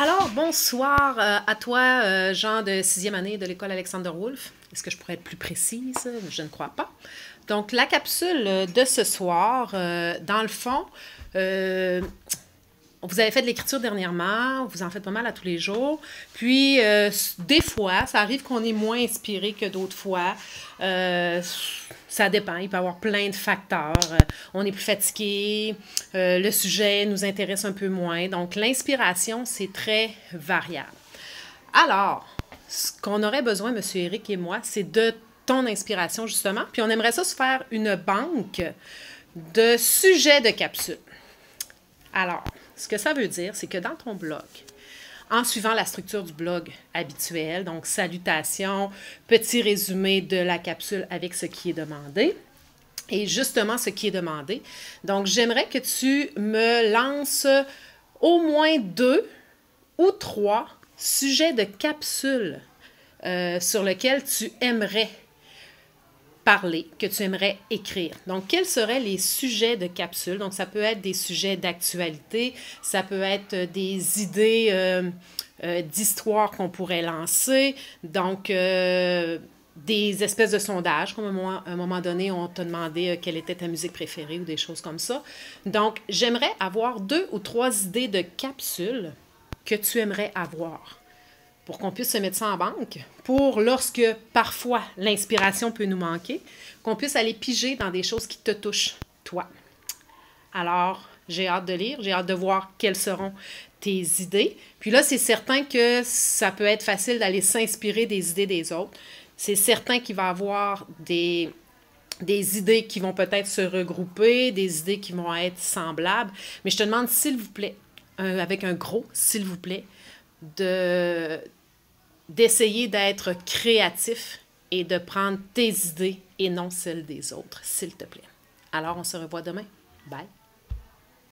Alors, bonsoir à toi, Jean de sixième année de l'école Alexander Wolf. Est-ce que je pourrais être plus précise? Je ne crois pas. Donc, la capsule de ce soir, dans le fond, euh, vous avez fait de l'écriture dernièrement, vous en faites pas mal à tous les jours. Puis, des fois, ça arrive qu'on est moins inspiré que d'autres fois. Euh, Ça dépend, il peut y avoir plein de facteurs. On est plus fatigué, le sujet nous intéresse un peu moins. Donc, l'inspiration, c'est très variable. Alors, ce qu'on aurait besoin, M. Eric et moi, c'est de ton inspiration, justement. Puis, on aimerait ça se faire une banque de sujets de capsules. Alors, ce que ça veut dire, c'est que dans ton blog, en suivant la structure du blog habituelle, donc salutations, petit résumé de la capsule avec ce qui est demandé, et justement ce qui est demandé. Donc, j'aimerais que tu me lances au moins 2 ou 3 sujets de capsule sur lesquels tu aimerais parler, que tu aimerais écrire. Donc, quels seraient les sujets de capsule? Donc, ça peut être des sujets d'actualité, ça peut être des idées d'histoire qu'on pourrait lancer, donc des espèces de sondages, comme à un moment donné, on t'a demandé quelle était ta musique préférée ou des choses comme ça. Donc, j'aimerais avoir 2 ou 3 idées de capsules que tu aimerais avoir pour qu'on puisse se mettre ça en banque, pour lorsque parfois l'inspiration peut nous manquer, qu'on puisse aller piger dans des choses qui te touchent, toi. Alors, j'ai hâte de lire, j'ai hâte de voir quelles seront tes idées. Puis là, c'est certain que ça peut être facile d'aller s'inspirer des idées des autres. C'est certain qu'il va y avoir des idées qui vont peut-être se regrouper, des idées qui vont être semblables. Mais je te demande, s'il vous plaît, avec un gros « s'il vous plaît », d'essayer d'être créatif et de prendre tes idées et non celles des autres, s'il te plaît. Alors, on se revoit demain. Bye!